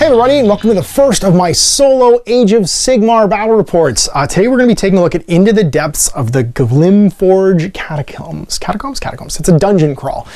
Hey everybody, and welcome to the first of my solo Age of Sigmar battle reports. Today we're going to be taking a look at Into the Depths of the GlymmsForge Catacombs. Catacombs? It's a dungeon crawl.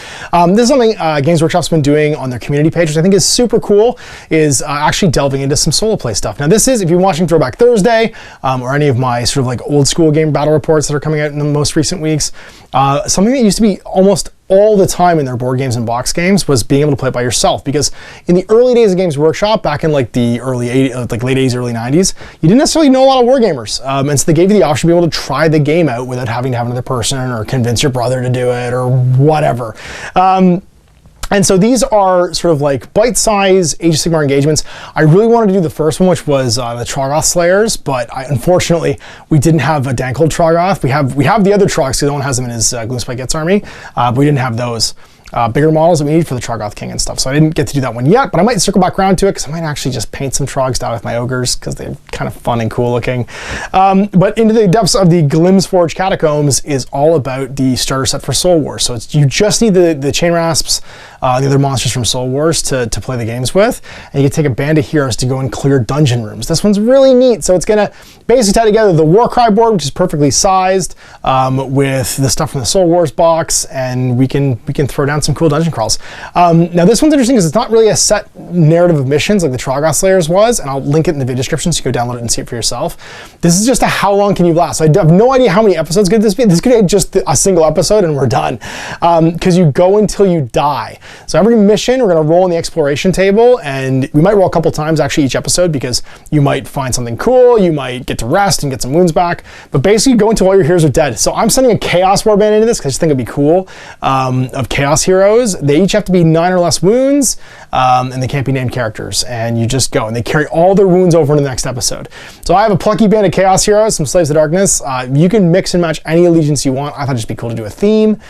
This is something Games Workshop's been doing on their community page, which I think is super cool, is actually delving into some solo play stuff. Now this is, if you're watching Throwback Thursday, or any of my sort of like old school game battle reports that are coming out in the most recent weeks, something that used to be almost all the time in their board games and box games was being able to play it by yourself, because in the early days of Games Workshop, back in like the early 80s, like late 80s, early 90s, you didn't necessarily know a lot of wargamers, and so they gave you the option to be able to try the game out without having to have another person or convince your brother to do it or whatever. And so these are sort of like bite-sized Age of Sigmar engagements. I really wanted to do the first one, which was the Troggoth Slayers, but unfortunately we didn't have a Dankled Troggoth. We have the other Trogs, because no one has them in his Gloomspite Gets army, but we didn't have those bigger models that we need for the Troggoth King and stuff. So I didn't get to do that one yet, but I might circle back around to it, because I might actually just paint some Trogs down with my ogres, because they're kind of fun and cool looking. But Into the Depths of the GlymmsForge Catacombs is all about the starter set for Soul Wars. So you just need the Chain Rasps, the other monsters from Soul Wars to play the games with, and you can take a band of heroes to go and clear dungeon rooms. This one's really neat. So it's gonna basically tie together the Warcry board, which is perfectly sized, with the stuff from the Soul Wars box, and we can throw down some cool dungeon crawls. Now this one's interesting because it's not really a set narrative of missions like the Troggoth Slayers was, and I'll link it in the video description so you go download it and see it for yourself. This is just a how long can you last. So I have no idea how many episodes could this be. This could be just a single episode and we're done, because you go until you die. So every mission, we're going to roll in the exploration table, and we might roll a couple times actually each episode, because you might find something cool, you might get to rest and get some wounds back, but basically go until all your heroes are dead. So I'm sending a Chaos Warband into this because I just think it'd be cool, of Chaos heroes. They each have to be 9 or less wounds, and they can't be named characters, and you just go, and they carry all their wounds over into the next episode. So I have a plucky band of Chaos heroes, some Slaves of Darkness. You can mix and match any allegiance you want. I thought it'd just be cool to do a theme.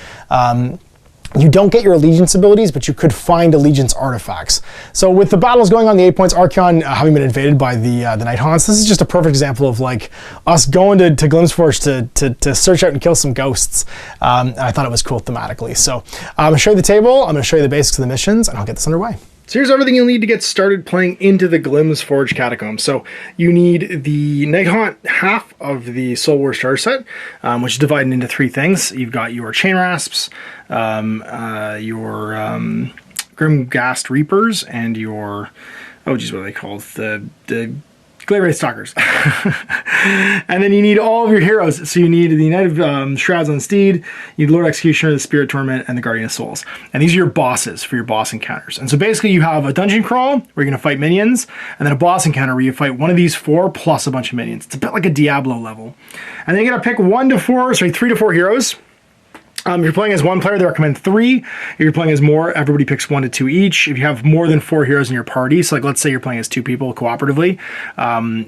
You don't get your allegiance abilities, but you could find allegiance artifacts. So with the battles going on, the 8 points, Archeon having been invaded by the Nighthaunts, this is just a perfect example of like us going to GlymmsForge to search out and kill some ghosts. And I thought it was cool thematically. So I'm gonna show you the table, I'm gonna show you the basics of the missions, and I'll get this underway. So here's everything you'll need to get started playing Into the GlymmsForge Catacombs. So you need the Nighthaunt half of the Soul Wars starter set, which is divided into 3 things. You've got your Chain Rasps, your Grimghast Reapers, and your, oh geez, what are they called? The Glaive Stalkers. And then you need all of your heroes. So you need the Knight of Shrouds on Steed, you need Lord Executioner, the Spirit Torment, and the Guardian of Souls. And these are your bosses for your boss encounters. And so basically you have a dungeon crawl where you're going to fight minions, and then a boss encounter where you fight one of these 4 plus a bunch of minions. It's a bit like a Diablo level. And then you're going to pick 3 to 4 heroes. If you're playing as one player, they recommend 3. If you're playing as more, everybody picks 1 to 2 each. If you have more than 4 heroes in your party, so like let's say you're playing as 2 people cooperatively,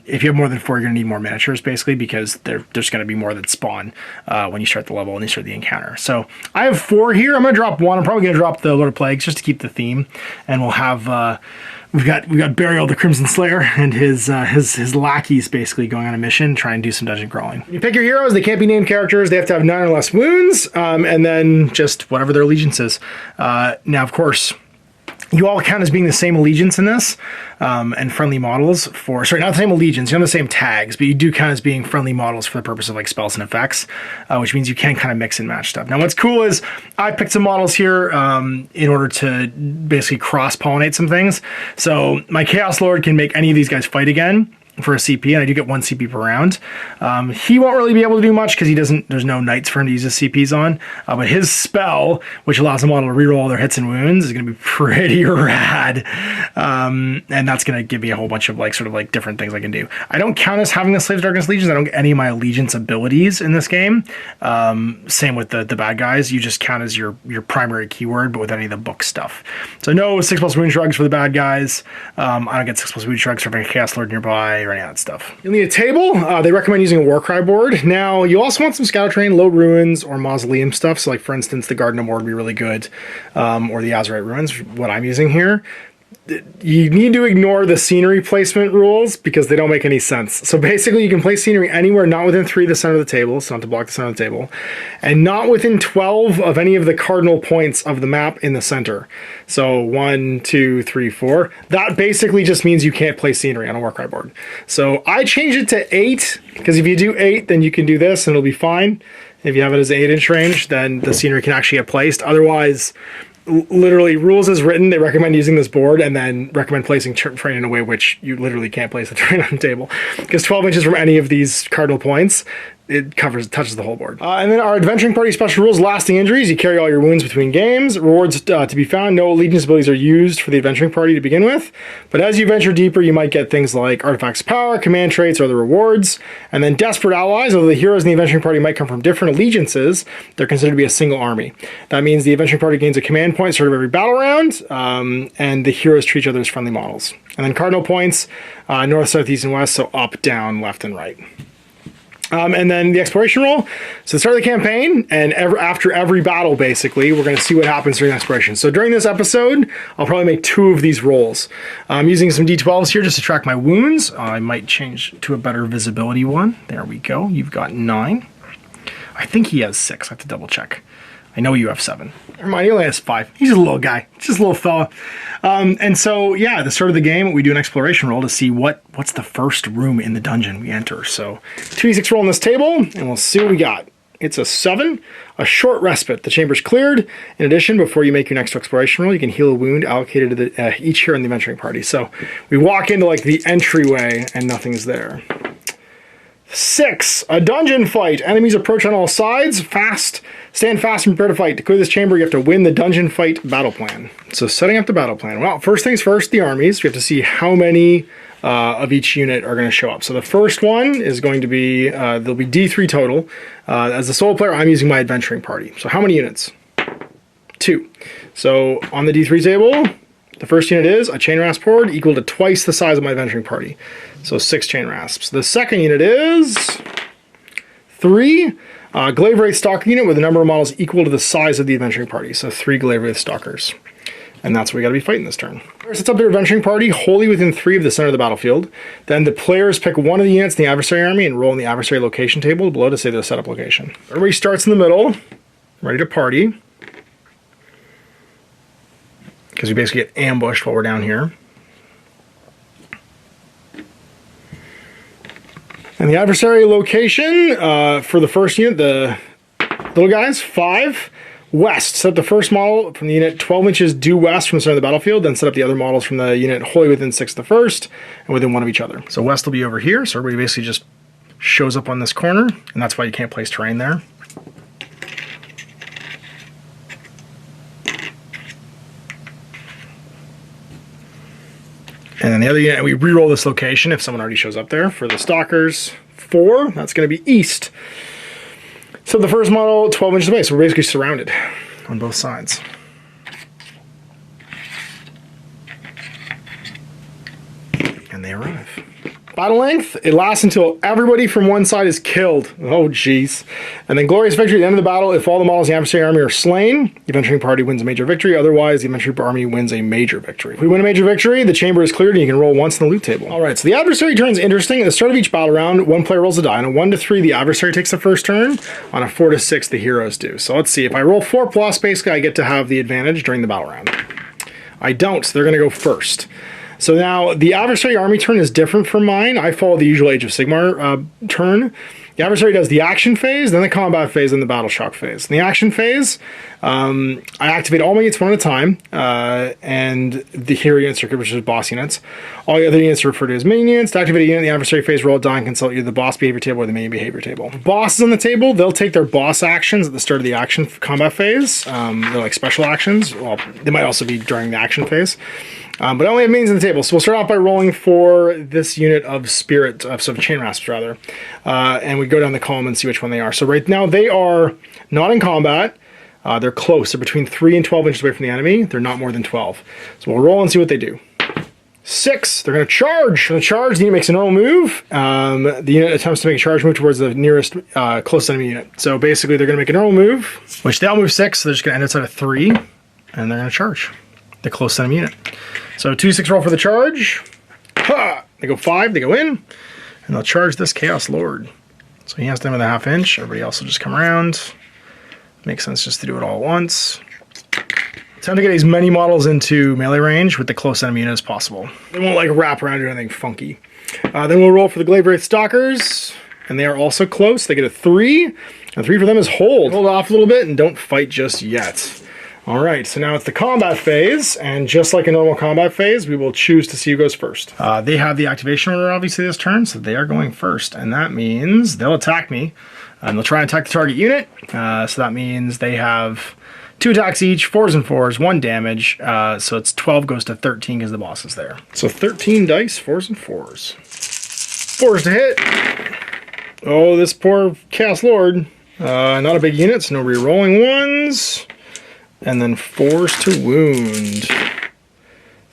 if you have more than 4, you're going to need more miniatures basically, because there's going to be more that spawn when you start the level and you start the encounter. So I have 4 here. I'm going to drop 1. I'm probably going to drop the Lord of Plagues just to keep the theme, and we'll have we've got Burial the Crimson Slayer and his lackeys basically going on a mission, trying to do some dungeon crawling. You pick your heroes, they can't be named characters, they have to have 9 or less wounds, and then just whatever their allegiance is. Now, of course, you all count as being the same allegiance in this, and friendly models for, sorry, not the same allegiance, you don't have the same tags, but you do count as being friendly models for the purpose of like spells and effects, which means you can kind of mix and match stuff. Now what's cool is I picked some models here in order to basically cross-pollinate some things. So my Chaos Lord can make any of these guys fight again for a CP, and I do get 1 CP per round. He won't really be able to do much because there's no knights for him to use his CPs on, but his spell, which allows the model to reroll all their hits and wounds, is going to be pretty rad, and that's going to give me a whole bunch of like sort of like different things I can do. I don't count as having the Slaves of Darkness Legions. I don't get any of my allegiance abilities in this game. Same with the bad guys. You just count as your primary keyword, but with any of the book stuff. So no 6+ wound shrugs for the bad guys. I don't get 6+ wound shrugs for having a Chaos Lord nearby or any of that stuff. You'll need a table. They recommend using a Warcry board. Now, you also want some Scout Terrain, Low Ruins, or Mausoleum stuff. So like, for instance, the Garden of War would be really good, or the Azurite Ruins, what I'm using here. you need to ignore the scenery placement rules because they don't make any sense. So basically you can place scenery anywhere not within 3 of the center of the table, so not to block the center of the table, and not within 12 of any of the cardinal points of the map in the center. So 1, 2, 3, 4. That basically just means you can't place scenery on a Warcry board. So I changed it to 8, because if you do 8, then you can do this and it'll be fine. If you have it as an 8-inch range, then the scenery can actually get placed. Otherwise, literally rules as written, they recommend using this board and then recommend placing terrain in a way which you literally can't place the terrain on the table, because 12 inches from any of these cardinal points, it touches the whole board. And then our adventuring party special rules: lasting injuries, you carry all your wounds between games. Rewards to be found: no allegiance abilities are used for the adventuring party to begin with, but as you venture deeper you might get things like artifacts power, command traits, or other rewards. And then desperate allies: although the heroes in the adventuring party might come from different allegiances, they're considered to be a single army. That means the adventuring party gains a command point sort of every battle round, and the heroes treat each other as friendly models. And then cardinal points: north, south, east, and west, so up, down, left, and right. And then the exploration roll. So the start of the campaign, and after every battle, basically, we're going to see what happens during exploration. So during this episode, I'll probably make 2 of these rolls. I'm using some D12s here just to track my wounds. I might change to a better visibility one. There we go. You've got 9. I think he has 6. I have to double check. I know you have 7. Never mind, he only has 5. He's a little guy, just a little fella. And so, yeah, at the start of the game, we do an exploration roll to see what's the first room in the dungeon we enter. So 2d6 roll on this table, and we'll see what we got. It's a 7, a short respite. The chamber's cleared. In addition, before you make your next exploration roll, you can heal a wound allocated to each hero in the adventuring party. So we walk into like the entryway, and nothing's there. 6, a dungeon fight. Enemies approach on all sides. Stand fast and prepare to fight. To clear this chamber, you have to win the dungeon fight battle plan. So setting up the battle plan. Well, first things first, the armies. We have to see how many of each unit are going to show up. So the first one is going to be, there'll be D3 total. As a solo player, I'm using my adventuring party. So how many units? 2. So on the D3 table, the first unit is a chain rasp horde equal to twice the size of my adventuring party. So 6 chain rasps. The second unit is 3 Glaive Wraith Stalker unit with a number of models equal to the size of the adventuring party. So 3 Glaive Wraith Stalkers. And that's what we got to be fighting this turn. First, it's up their adventuring party wholly within 3 of the center of the battlefield. Then the players pick one of the units in the adversary army and roll in the adversary location table below to say their setup location. Everybody starts in the middle, ready to party, because we basically get ambushed while we're down here. And the adversary location for the first unit, the little guys, 5 west. Set up the first model from the unit 12 inches due west from the center of the battlefield, then set up the other models from the unit wholly within 6 of the first and within 1 of each other. So west will be over here, so everybody basically just shows up on this corner, and that's why you can't place terrain there. And then the other unit, we re-roll this location if someone already shows up there. For the Stalkers, 4, that's going to be east. So the first model, 12 inches away, so we're basically surrounded on both sides. And they arrive. Battle length, it lasts until everybody from one side is killed. Oh, jeez. And then glorious victory at the end of the battle. If all the models in the adversary army are slain, the adventuring party wins a major victory. Otherwise, the adventuring army wins a major victory. If we win a major victory, the chamber is cleared and you can roll once in the loot table. All right, so the adversary turn is interesting. At the start of each battle round, one player rolls a die. On a 1 to 3, the adversary takes the first turn. On a 4 to 6, the heroes do. So let's see. If I roll 4+, basically I get to have the advantage during the battle round. I don't, so they're going to go first. So now, the adversary army turn is different from mine. I follow the usual Age of Sigmar turn. The adversary does the action phase, then the combat phase, then the battle shock phase. In the action phase, I activate all my units one at a time, and the hero units, which is boss units. All the other units are referred to as minion units. To activate a unit in the adversary phase, roll a die and consult either the boss behavior table or the minion behavior table. The bosses on the table, they'll take their boss actions at the start of the action combat phase. They're like special actions. Well, they might also be during the action phase. But I only have minions on the table, so we'll start off by rolling for this unit of spirit, so chain rasps rather, and we go down the column and see which one they are. So right now they are not in combat. They're close. They're between 3 and 12 inches away from the enemy. They're not more than 12. So we'll roll and see what they do. 6. They're going to charge. The unit makes a normal move. The unit attempts to make a charge move towards the nearest close enemy unit. So basically they're going to make a normal move, which they'll move 6, so they're just going to end outside of 3, and they're going to charge the close enemy unit. So 2d6 roll for the charge. Ha! They go 5, they go in, and they'll charge this Chaos Lord. So he has them in the ½ inch. Everybody else will just come around. Makes sense just to do it all at once. Time to get as many models into melee range with the close enemy unit as possible. They won't like wrap around or anything funky. Then we'll roll for the Glaive Wraith Stalkers, and they are also close. They get a 3, and 3 for them is hold. Hold off a little bit and don't fight just yet. All right, so now it's the combat phase, and just like a normal combat phase, we will choose to see who goes first. They have the activation order obviously this turn, so they are going first, and that means they'll attack me, and they'll try and attack the target unit. So that means they have 2 attacks each, 4s and 4s, 1 damage, so it's 12 goes to 13 because the boss is there. So 13 dice, 4s and 4s. 4s to hit. Oh, this poor Chaos Lord. Not a big unit, so no re-rolling ones. And then 4s to wound.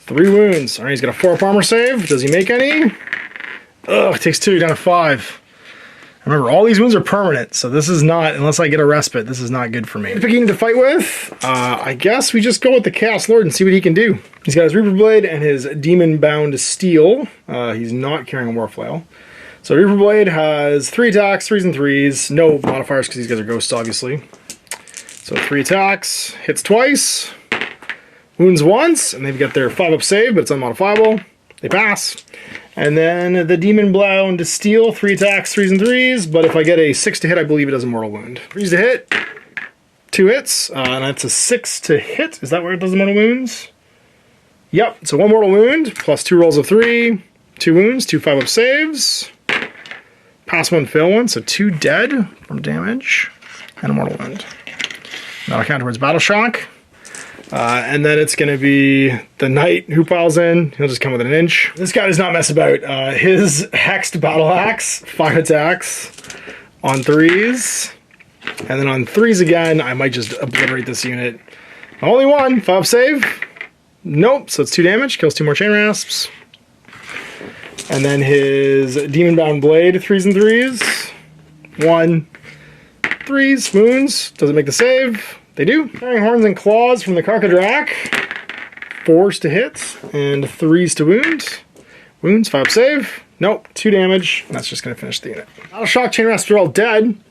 3 wounds. All right, he's got a 4-up armor save. Does he make any? Ugh, it takes 2 down to 5. Remember, all these wounds are permanent, so this is not, unless I get a respite, this is not good for me. Picking to fight with, I guess we just go with the Chaos Lord and see what he can do. He's got his Reaper Blade and his Demon-bound Steel. He's not carrying a Warflail. So Reaper Blade has 3 attacks, 3s and 3s. No modifiers because these guys are ghosts, obviously. So 3 attacks, hits twice, wounds once, and they've got their 5-up save, but it's unmodifiable. They pass. And then the Demon-bound Steel, 3 attacks, 3s and 3s, but if I get a 6 to hit, I believe it does a mortal wound. 3s to hit, 2 hits, and that's a 6 to hit. Is that where it does the mortal wounds? Yep, so 1 mortal wound, plus 2 rolls of 3, 2 wounds, 2 5-up saves, pass 1, fail 1, so 2 dead from damage, and a mortal wound. That'll count towards Battle Shock. And then it's going to be the Knight who piles in. He'll just come with an inch. This guy does not mess about. His Hexed Battle Axe, 5 attacks on 3s. And then on 3s again, I might just obliterate this unit. Only 1, 5 save. Nope, so it's 2 damage, kills 2 more Chain Rasps. And then his Demon-bound Blade, 3s and 3s. 1, 3s, wounds, doesn't make the save. They do. Carrying Horns and Claws from the Karkadrak. 4s to hit and 3s to wound. Wounds, 5 save. Nope, 2 damage. That's just going to finish the unit. Battle Shock, Chain Rasps are all dead,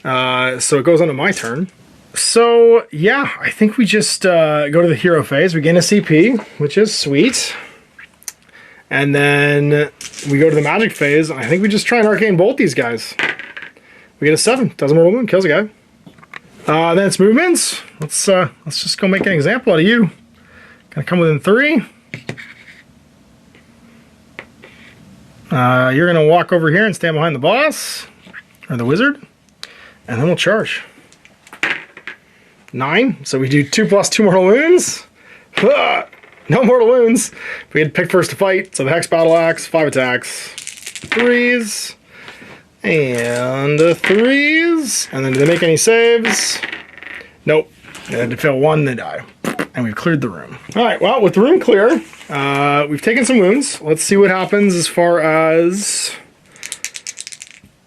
so it goes on to my turn. So, yeah, I think we just go to the hero phase. We gain a CP, which is sweet. And then we go to the magic phase, and I think we just try and Arcane Bolt these guys. We get a 7. Doesn't mortal wound, kills a guy. Then it's movements. Let's just go make an example out of you. Gonna come within 3. You're gonna walk over here and stand behind the boss or the wizard, and then we'll charge. 9. So we do 2 plus 2 mortal wounds. No mortal wounds. We had to pick first to fight. So the Hex Battle Axe, 5 attacks, 3s. And 3s. And then do they make any saves? Nope. They had to fail 1, they die. And we've cleared the room. Alright, well, with the room clear, we've taken some wounds. Let's see what happens as far as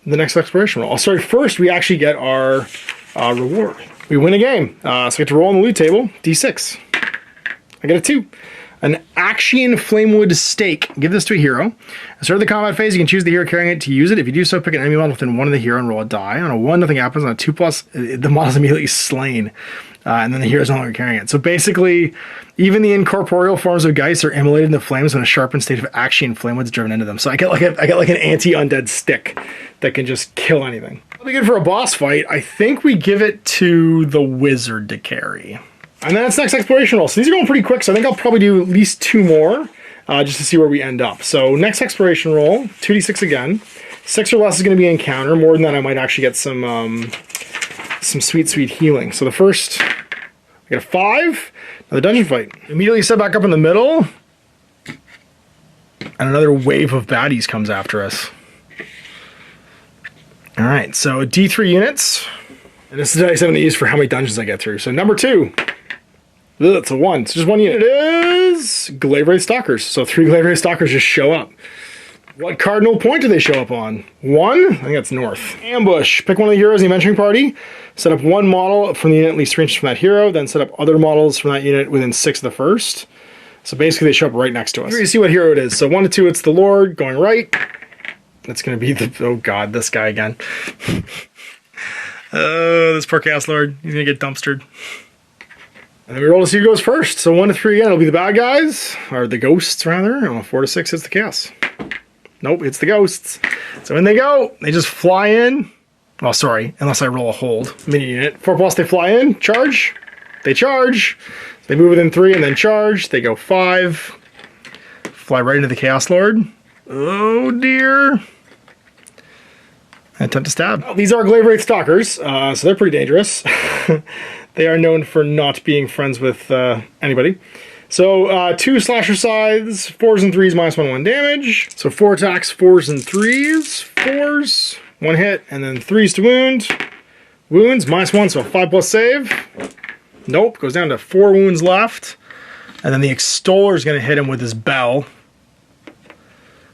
the next exploration roll. Sorry, first we actually get our reward. We win a game. So we get to roll on the loot table, D6. I get a 2. An Axian Flamewood Stake. Give this to a hero. At the start of the combat phase, you can choose the hero carrying it to use it. If you do so, pick an enemy model within 1 of the hero and roll a die. On a 1, nothing happens. On a 2 plus, the model is immediately slain. And then the hero's no longer carrying it. So basically, even the incorporeal forms of Geist are immolated in the flames when a sharpened state of Axian Flamewood is driven into them. So I get like an anti-undead stick that can just kill anything. That'll be good for a boss fight. I think we give it to the wizard to carry. And then it's next exploration roll. So these are going pretty quick, so I think I'll probably do at least 2 more just to see where we end up. So next exploration roll, 2d6 again. 6 or less is going to be encounter. More than that, I might actually get some sweet, sweet healing. So the first, I get a 5. Another dungeon fight. Immediately set back up in the middle. And another wave of baddies comes after us. All right, so D3 units. And this is the dice I'm going to use for how many dungeons I get through. So number 2. It's a 1. It's just 1 unit. It is Glaive Wraith Stalkers. So 3 Glaive Wraith Stalkers just show up. What cardinal point do they show up on? 1? I think that's north. Ambush. Pick one of the heroes in the adventuring party. Set up 1 model from the unit at least 3 inches from that hero. Then set up other models from that unit within 6 of the first. So basically they show up right next to us. You see what hero it is. So 1 to 2, it's the Lord going right. It's going to be the, oh god, this guy again. Oh, this poor Chaos Lord. He's going to get dumpstered. And then we roll to see who goes first. So 1 to 3 again, it'll be the bad guys, or the ghosts rather. And 4 to 6 is the Chaos. Nope, it's the ghosts. So in they go. They just fly in. Oh, sorry, unless I roll a hold. Mini unit. 4+, they fly in, charge. They charge. They move within 3 and then charge. They go 5. Fly right into the Chaos Lord. Oh dear. And attempt to stab. Oh, these are Glaive Wraith Stalkers, so they're pretty dangerous. They are known for not being friends with anybody. So 2 slasher scythes, 4s and 3s, -1/1 damage. So 4 attacks, 4s and 3s, 4s, 1 hit, and then 3s to wound. Wounds, -1, so 5+ save. Nope, goes down to 4 wounds left. And then the Extoller is going to hit him with his bell,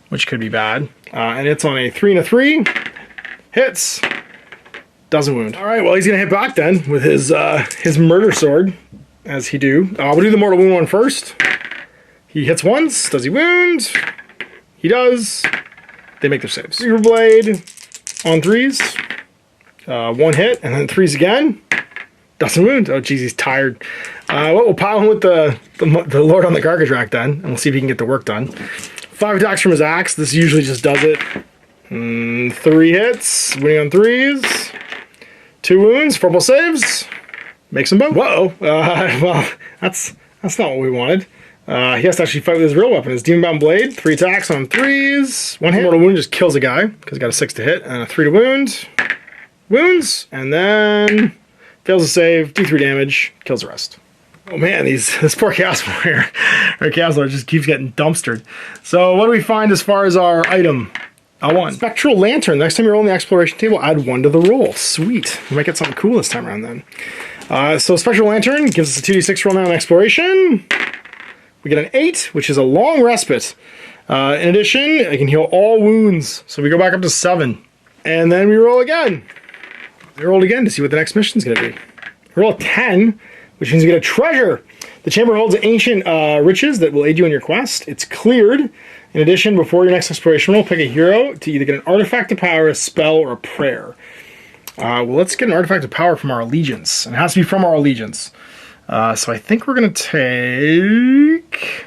which could be bad. And it's on a 3 and a 3. Hits. Doesn't wound. All right, well, he's going to hit back then with his murder sword, as he do. We'll do the mortal wound one first. He hits once. Does he wound? He does. They make their saves. Reaver Blade on 3s. 1 hit, and then 3s again. Doesn't wound. Oh, geez, he's tired. Well, we'll pile him with the Lord on the garbage rack then, and we'll see if he can get the work done. 5 attacks from his axe. This usually just does it. 3 hits, winning on 3s. 2 wounds, 4+ saves. Makes them both. Whoa. Well, that's not what we wanted. He has to actually fight with his real weapon. His Demon-Bound Blade. 3 attacks on 3s. 1 hit. Mortal wound just kills a guy because he got a 6 to hit and a 3 to wound. Wounds, and then fails to save. D3 damage. Kills the rest. Oh man, this poor Chaos Warrior, or Chaos Lord, just keeps getting dumpstered. So what do we find as far as our item? L1. Spectral Lantern. Next time you're on the exploration table, add 1 to the roll. Sweet. We might get something cool this time around then. So Spectral Lantern gives us a 2d6 roll now in exploration. We get an 8, which is a long respite. In addition, it can heal all wounds. So we go back up to 7. And then we roll again. We roll again to see what the next mission is going to be. We roll a 10, which means we get a treasure. The chamber holds ancient riches that will aid you in your quest. It's cleared. In addition, before your next exploration roll, pick a hero to either get an artifact of power, a spell, or a prayer. Well, let's get an artifact of power from our allegiance. And it has to be from our allegiance. So I think we're going to take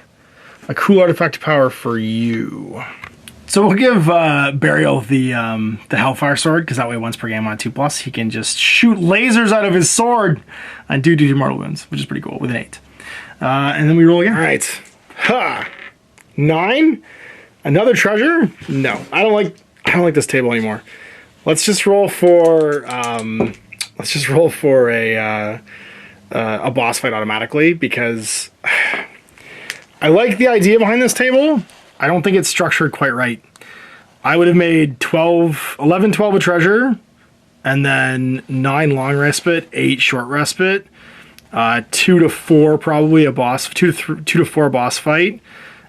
a cool artifact of power for you. So we'll give Burial the Hellfire Sword, because that way once per game on 2+, he can just shoot lasers out of his sword and do 2 mortal wounds, which is pretty cool, with an 8. And then we roll again. All right. Ha! 9? Another treasure? No, I don't like this table anymore. Let's just roll for a boss fight automatically, because I like the idea behind this table. I don't think it's structured quite right. I would have made 11, 12 a treasure, and then 9 long respite, 8 short respite, 2 to 4 probably a boss, 2 to 4 boss fight,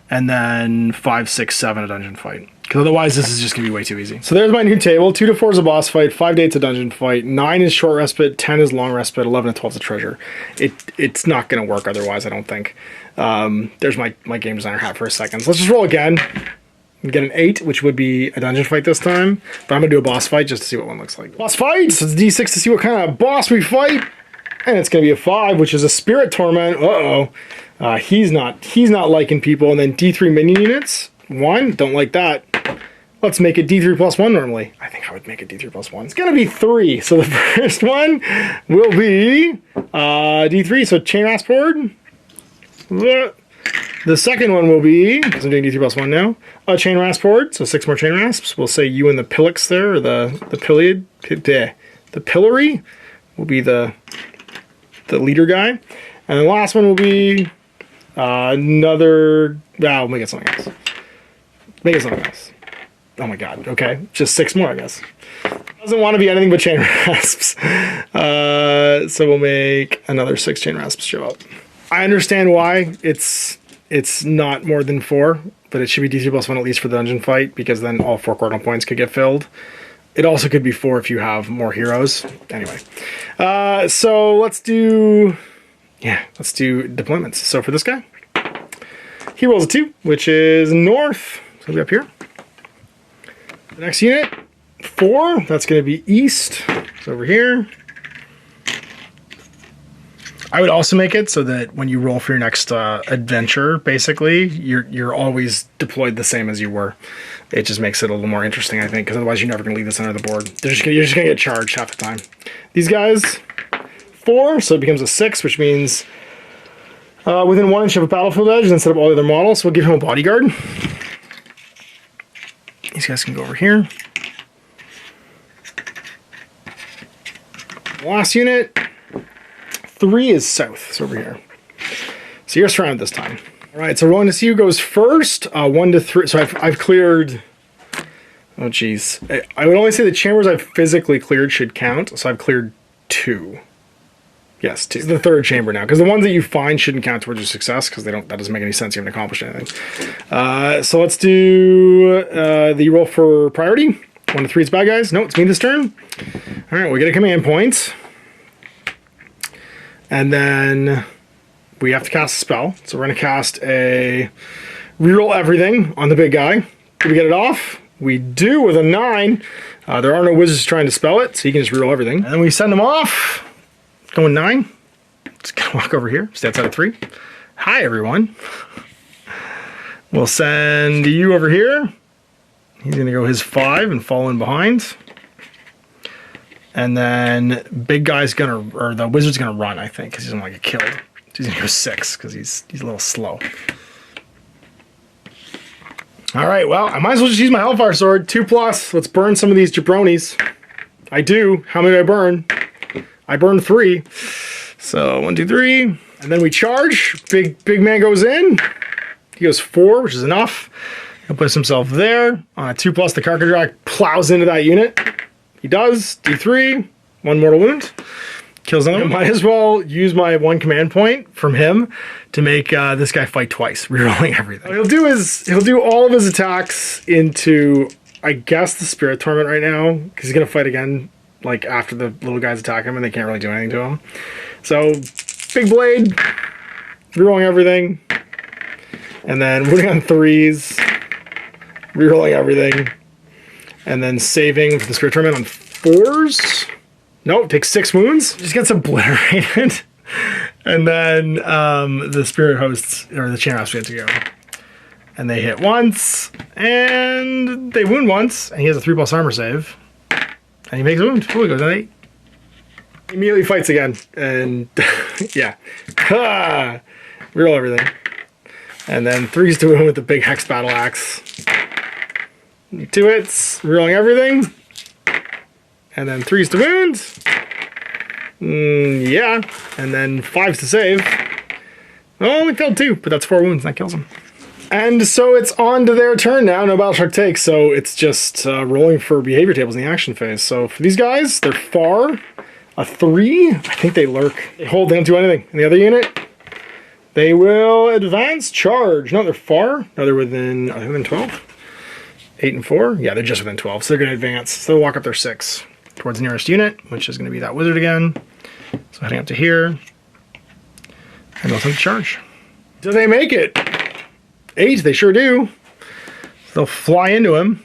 and then 5, 6, 7 a dungeon fight. Because otherwise this is just going to be way too easy. So there's my new table. 2 to 4 is a boss fight, 5 to 8 is a dungeon fight, 9 is short respite, 10 is long respite, 11 and 12 is a treasure. It's not going to work otherwise, I don't think. There's my game designer hat for a second. So let's just roll again and get an 8, which would be a dungeon fight this time. But I'm going to do a boss fight just to see what one looks like. Boss fight! So it's D6 to see what kind of boss we fight. And it's going to be a 5, which is a Spirit Torment. Uh-oh. He's not liking people. And then D3 minion units. 1, don't like that. Let's make it D3 plus 1 normally. I think I would make it D3 plus 1. It's going to be 3. So the first one will be D3, so Chain Rasp Horde. The second one will be, because I'm doing D3 plus 1 now, a Chain Rasp Horde, so 6 more Chain Rasps. We'll say you and the Pillix there, or the Pillory will be the leader guy. And the last one will be another, we'll make it something else. Make it something else. Oh my god, okay. Just 6 more, I guess. Doesn't want to be anything but Chain Rasps. So we'll make another 6 Chain Rasps show up. I understand why it's not more than 4, but it should be D3 plus 1 at least for the dungeon fight, because then all 4 cardinal points could get filled. It also could be 4 if you have more heroes. Anyway. So let's do deployments. So for this guy, He rolls a 2, which is north. So he'll be up here. The next unit, 4. That's going to be east. It's over here. I would also make it so that when you roll for your next adventure, basically, you're always deployed the same as you were. It just makes it a little more interesting, I think, because otherwise you're never going to leave this under the board. You're just going to get charged half the time. These guys, 4, so it becomes a 6, which means within 1 inch of a battlefield edge instead of all the other models. So we'll give him a bodyguard. These guys can go over here. Last unit. 3 is south. It's over here. So you're surrounded this time. All right, so rolling to see who goes first. 1 to 3. So I've cleared. Oh, geez. I would only say the chambers I've physically cleared should count. So I've cleared 2. Yes, 2. This is the 3rd chamber now, because the ones that you find shouldn't count towards your success, because that doesn't make any sense. You haven't accomplished anything. So let's do the roll for priority. 1 to 3 is bad guys. No, it's me this turn. All right, we get a command point. And then we have to cast a spell. So we're going to cast a reroll everything on the big guy. Do we get it off? We do with a 9. There are no wizards trying to spell it, so you can just reroll everything. And then we send him off. Going 9. Just going to walk over here. Stay outside of 3. Hi, everyone. We'll send you over here. He's going to go his 5 and fall in behind. And then big guy's gonna, or the wizard's gonna run, I think, because he's gonna get killed. So he's gonna go 6 because he's a little slow. All right, well, I might as well just use my Hellfire Sword. 2+. Let's burn some of these jabronis. I do. How many did I burn? I burned 3. So 1, 2, 3, and then we charge. Big man goes in. He goes 4, which is enough. He'll place himself there. On a 2+, the Carcadrak plows into that unit. He does. D3, 1 mortal wound. Kills him. I might as well use my 1 command point from him to make this guy fight twice, rerolling everything. What he'll do is he'll do all of his attacks into, I guess, the Spirit Torment right now, because he's gonna fight again, like after the little guys attack him, and they can't really do anything to him. So big blade, rerolling everything, and then moving on 3s, rerolling everything. And then saving for the Spirit Torment on 4s. Nope, takes 6 wounds. Just gets obliterated. And then the Spirit Hosts, or the Chamber Hosts, get to go. And they hit once. And they wound once. And he has a 3+ armor save. And he makes a wound. Oh, he goes on 8. He immediately fights again. And yeah. Ha! Reroll everything. And then 3s to wound with the big Hex Battle Axe. 2 hits, rerolling everything, and then 3s to wound. Yeah, and then 5s to save. Oh, only killed 2, but that's 4 wounds, and that kills him. And so it's on to their turn now, no Battle Shark takes, so it's just rolling for behavior tables in the action phase. So for these guys, they're far. A 3, I think they lurk. They hold, they don't do anything. In the other unit, they will advance, charge. No, they're far. No, they're within, are they within 12? 8 and 4? Yeah, they're just within 12, so they're going to advance. So they'll walk up their 6 towards the nearest unit, which is going to be that wizard again. So heading up to here, and they'll attempt to charge. Do they make it? 8, they sure do. So they'll fly into him,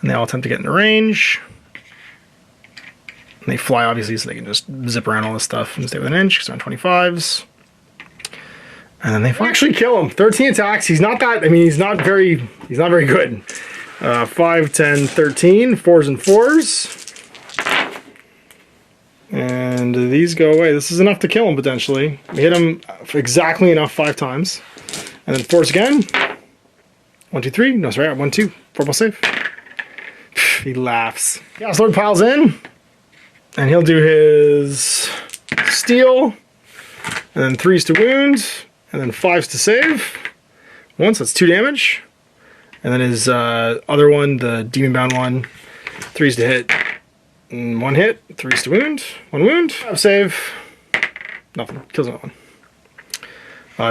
and they all attempt to get into range. And they fly, obviously, so they can just zip around all this stuff and stay within an inch, because they're on 25s. And then they actually kill him. 13 attacks. He's not that, I mean, he's not very good. 5, 10, 13, 4s and 4s. And these go away. This is enough to kill him, potentially. We hit him exactly enough 5 times. And then 4s again. 1, 2, 3. No, sorry, 1, 2. 4+ save. He laughs. Gas Lord piles in. And he'll do his steal. And then 3s to wound. And then 5s to save. Once, that's 2 damage. And then his other one, the Demon Bound one, 3s to hit. And 1 hit, 3s to wound. 1 wound. 5 save. Nothing. Kills that one.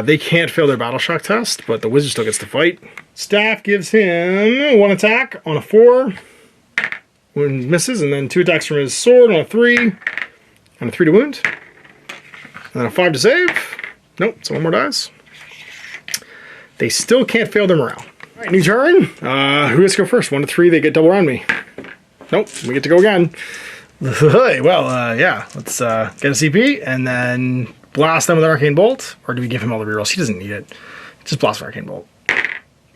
They can't fail their Battle Shock test, but the wizard still gets to fight. Staff gives him 1 attack on a 4. Wound misses, and then 2 attacks from his sword on a 3. And a 3 to wound. And then a 5 to save. Nope, so 1 more dies. They still can't fail their morale. All right, new turn. Who gets to go first? 1 to 3, they get double around me. Nope, we get to go again. Well, yeah, let's get a CP and then blast them with Arcane Bolt. Or do we give him all the rerolls? He doesn't need it. Just blast with Arcane Bolt.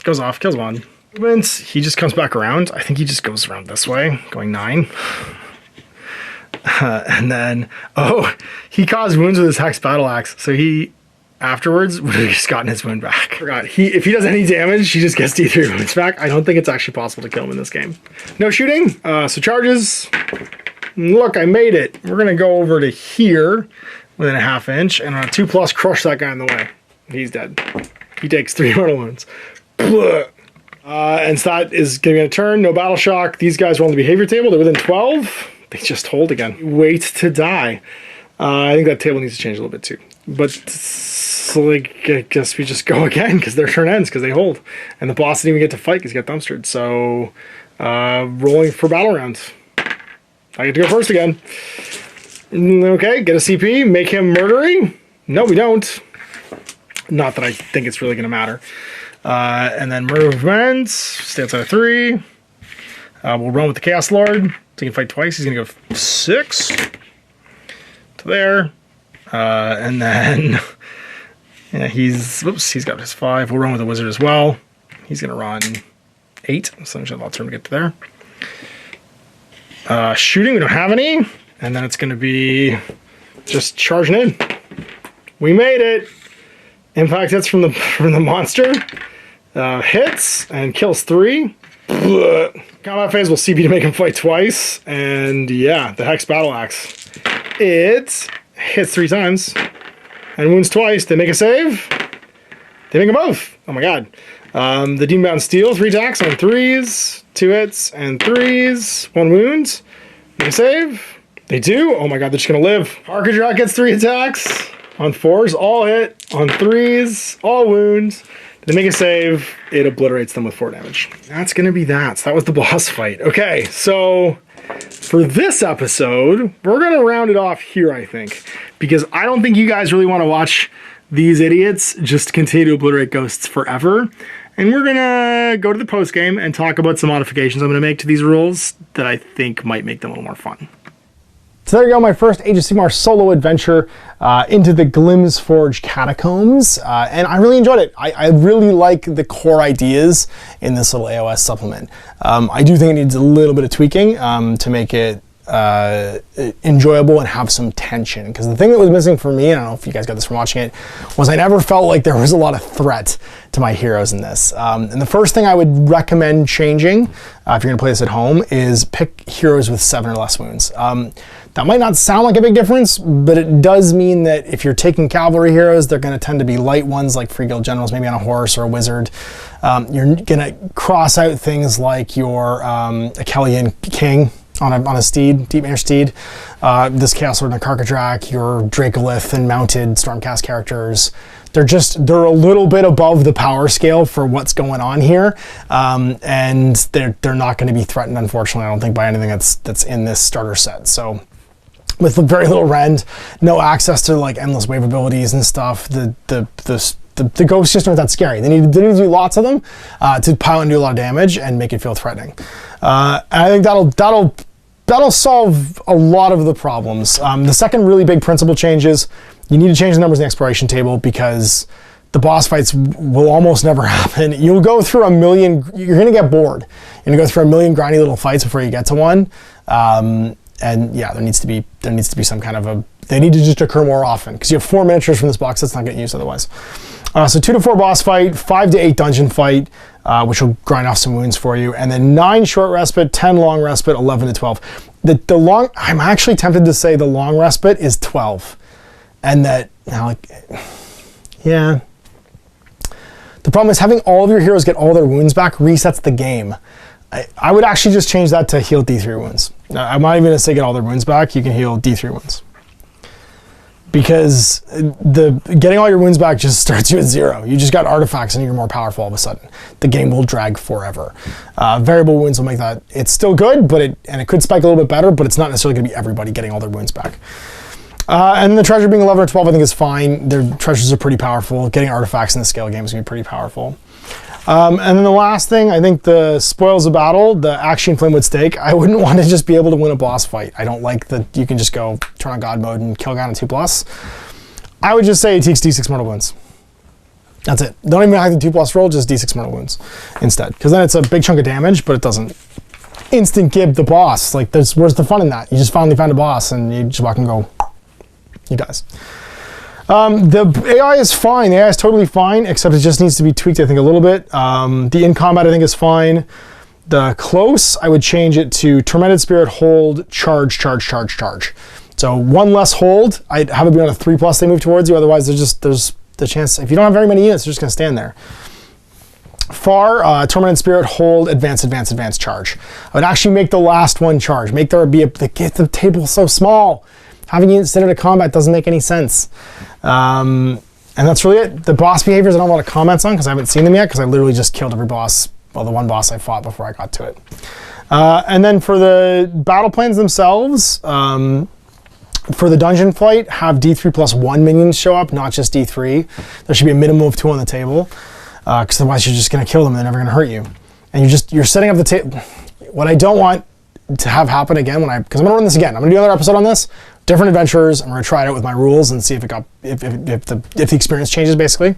Goes off, kills 1. Movements, he just comes back around. I think he just goes around this way, going 9. And then, oh, he caused wounds with his Hex Battle Axe. So he, afterwards, would have just gotten his wound back. Forgot. If he does any damage, he just gets D3 wounds back. I don't think it's actually possible to kill him in this game. No shooting, so charges. Look, I made it. We're going to go over to here within a ½ inch, and on a 2+, crush that guy in the way. He's dead. He takes 3 mortal wounds. And so that is going to be a turn. No battle shock. These guys are on the behavior table. They're within 12. They just hold again. Wait to die. I think that table needs to change a little bit too. But so like, I guess we just go again because their turn ends because they hold. And the boss didn't even get to fight because he got dumpstered. So rolling for battle rounds. I get to go first again. Okay, get a CP. Make him murdery. No, we don't. Not that I think it's really going to matter. And then murder of friends. Stay outside of 3. We'll run with the Chaos Lord. So he can fight twice. He's going to go 6 to there. And then yeah, he's got his 5. We'll run with the Wizard as well. He's going to run 8. So I'm just going to turn to get to there. Shooting, we don't have any. And then it's going to be just charging in. We made it. Impact hits from the monster. Hits and kills 3. Combat phase will CP to make him fight twice. And yeah, the Hex Battle Axe. It hits 3 times and wounds twice. They make a save. They make them both. Oh my god. The Demon Bound Steel, 3 attacks on 3s, 2 hits and 3s, 1 wound. Make a save. They do. Oh my god, they're just gonna live. Archidrak gets 3 attacks on 4s, all hit, on 3s, all wounds. They make a save, it obliterates them with 4 damage. That's gonna be that. So that was the boss fight. Okay, so for this episode, we're gonna round it off here, I think, because I don't think you guys really wanna watch these idiots just continue to obliterate ghosts forever. And we're gonna go to the post game and talk about some modifications I'm gonna make to these rules that I think might make them a little more fun. So there you go, my first Age of Sigmar solo adventure into the GlymmsForge Catacombs, and I really enjoyed it. I really like the core ideas in this little AOS supplement. I do think it needs a little bit of tweaking to make it enjoyable and have some tension, because the thing that was missing for me, and I don't know if you guys got this from watching it, was I never felt like there was a lot of threat to my heroes in this. And the first thing I would recommend changing, if you're gonna play this at home, is pick heroes with 7 or less wounds. That might not sound like a big difference, but it does mean that if you're taking cavalry heroes, they're gonna tend to be light ones like free guild generals, maybe on a horse or a wizard. You're gonna cross out things like your Achillean king on a steed, Deepmere steed, this Chaos Lord and a Karkadrak, your Dracolith and mounted Stormcast characters. They're a little bit above the power scale for what's going on here, and they're not going to be threatened, unfortunately, I don't think, by anything that's in this starter set. So with very little rend, no access to like endless wave abilities and stuff, the ghosts just aren't that scary. They need to do lots of them to pile and do a lot of damage and make it feel threatening. And I think that'll solve a lot of the problems. The second really big principle change is you need to change the numbers in the exploration table, because the boss fights will almost never happen. You'll go through a million, you're gonna get bored. You're gonna go through a million grindy little fights before you get to one. And yeah, there needs to be some kind of they need to just occur more often, because you have 4 miniatures from this box that's not getting used otherwise. So 2 to 4 boss fight, 5 to 8 dungeon fight, which will grind off some wounds for you, and then 9 short respite, 10 long respite, 11 to 12. The long, I'm actually tempted to say the long respite is 12, and that, yeah. The problem is having all of your heroes get all their wounds back resets the game. I would actually just change that to heal D3 wounds. I'm not even gonna say get all their wounds back. You can heal D3 wounds, because getting all your wounds back just starts you at 0. You just got artifacts and you're more powerful all of a sudden. The game will drag forever. Variable wounds will make that, it's still good, but it could spike a little bit better, but it's not necessarily gonna be everybody getting all their wounds back. And the treasure being 11 or 12 I think is fine. Their treasures are pretty powerful. Getting artifacts in the scale game is going to be pretty powerful. And then the last thing, I think the spoils of battle, the Axion Flamewood Stake, I wouldn't want to just be able to win a boss fight. I don't like that you can just go turn on God mode and kill a guy on 2+. I would just say it takes D6 mortal wounds. That's it. Don't even have the 2+ roll, just D6 mortal wounds instead. Because then it's a big chunk of damage, but it doesn't instant gib the boss. Like, where's the fun in that? You just finally found a boss and you just walk and go, he dies. The AI is fine. The AI is totally fine, except it just needs to be tweaked, I think, a little bit. The in combat, I think, is fine. The close, I would change it to Tormented Spirit, hold, charge, charge, charge, charge. So one less hold. I'd have it be on a 3+ they move towards you. Otherwise, there's the chance, if you don't have very many units, they're just going to stand there. Far, Tormented Spirit, hold, advance, advance, advance, charge. I would actually make the last one charge. Make there be get the table so small. Having units sit into combat doesn't make any sense. And that's really it. The boss behaviors I don't have a lot of comments on because I haven't seen them yet because I literally just killed every boss, well, the one boss I fought before I got to it. And then for the battle plans themselves, for the dungeon fight, have D3+1 minions show up, not just D3. There should be a minimum of 2 on the table because otherwise you're just going to kill them and they're never going to hurt you. And you're setting up the table. What I don't want to have happen again because I'm going to run this again. I'm going to do another episode on this. Different adventures. I'm going to try it out with my rules and see if the experience changes. Basically,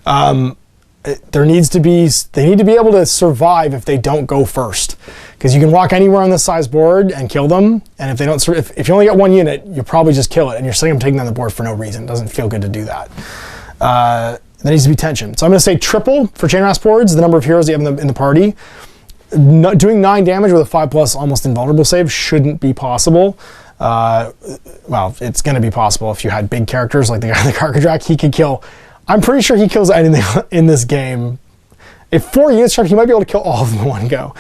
they need to be able to survive if they don't go first, because you can walk anywhere on this size board and kill them, and if they don't, if you only get one unit, you probably just kill it, and you're setting them taking down the board for no reason. It doesn't feel good to do that. There needs to be tension. So I'm going to say triple for chain rasp boards, the number of heroes you have in the party. Doing 9 damage with a 5+ almost invulnerable save shouldn't be possible. Well, it's going to be possible if you had big characters like the guy in the Carcadrak. He could kill, I'm pretty sure he kills anything in this game. If 4 units struck, he might be able to kill all of them in one go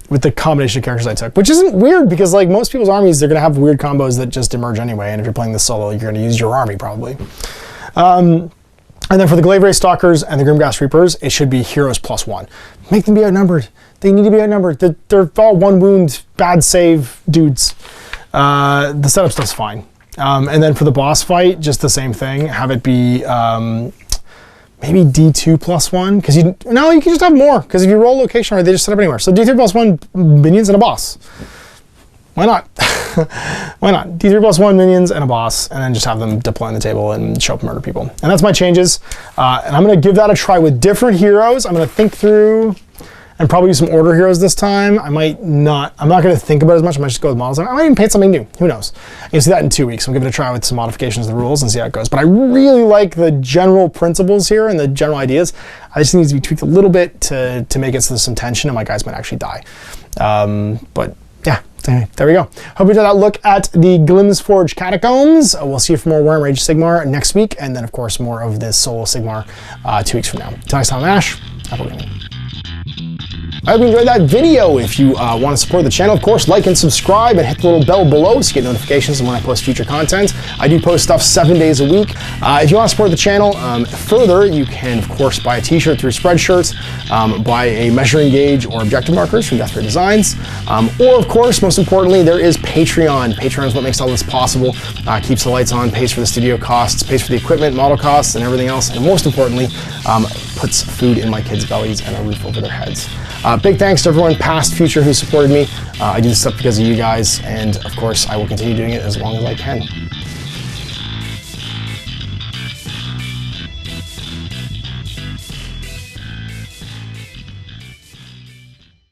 with the combination of characters I took, which isn't weird because like most people's armies, they're going to have weird combos that just emerge anyway. And if you're playing this solo, you're going to use your army probably. And then for the Glaive Ray Stalkers and the Grimghast Reapers, it should be heroes +1. Make them be outnumbered. They need to be outnumbered. They're all 1 wound, bad save dudes. The setup stuff's fine. And then for the boss fight, just the same thing. Have it be maybe D2+1. Because you can just have more. Because if you roll location, right, they just set up anywhere. So D3+1 minions and a boss. Why not? Why not? D3+1 minions and a boss, and then just have them deploy on the table and show up and murder people. And that's my changes. And I'm going to give that a try with different heroes. I'm going to think through and probably use some order heroes this time. I'm not going to think about it as much. I might just go with models. I might even paint something new. Who knows? You'll see that in 2 weeks. I'll give it a try with some modifications of the rules and see how it goes. But I really like the general principles here and the general ideas. I just need to be tweaked a little bit to make it so there's some tension and my guys might actually die. But yeah, anyway, there we go. Hope you enjoyed that look at the GlymmsForge Catacombs. We'll see you for more Warhammer Age of Sigmar next week, and then of course more of this solo Sigmar 2 weeks from now. Until next time, Ash, have a good one. I hope you enjoyed that video. If you want to support the channel, of course, like and subscribe and hit the little bell below so you get notifications when I post future content. I do post stuff 7 days a week. If you want to support the channel further, you can, of course, buy a t-shirt through Spreadshirt, buy a measuring gauge or objective markers from Death Ray Designs, or, of course, most importantly, there is Patreon. Patreon is what makes all this possible, keeps the lights on, pays for the studio costs, pays for the equipment, model costs, and everything else, and most importantly, puts food in my kids' bellies and a roof over their heads. Big thanks to everyone, past, future, who supported me. I do this stuff because of you guys, and of course, I will continue doing it as long as I can.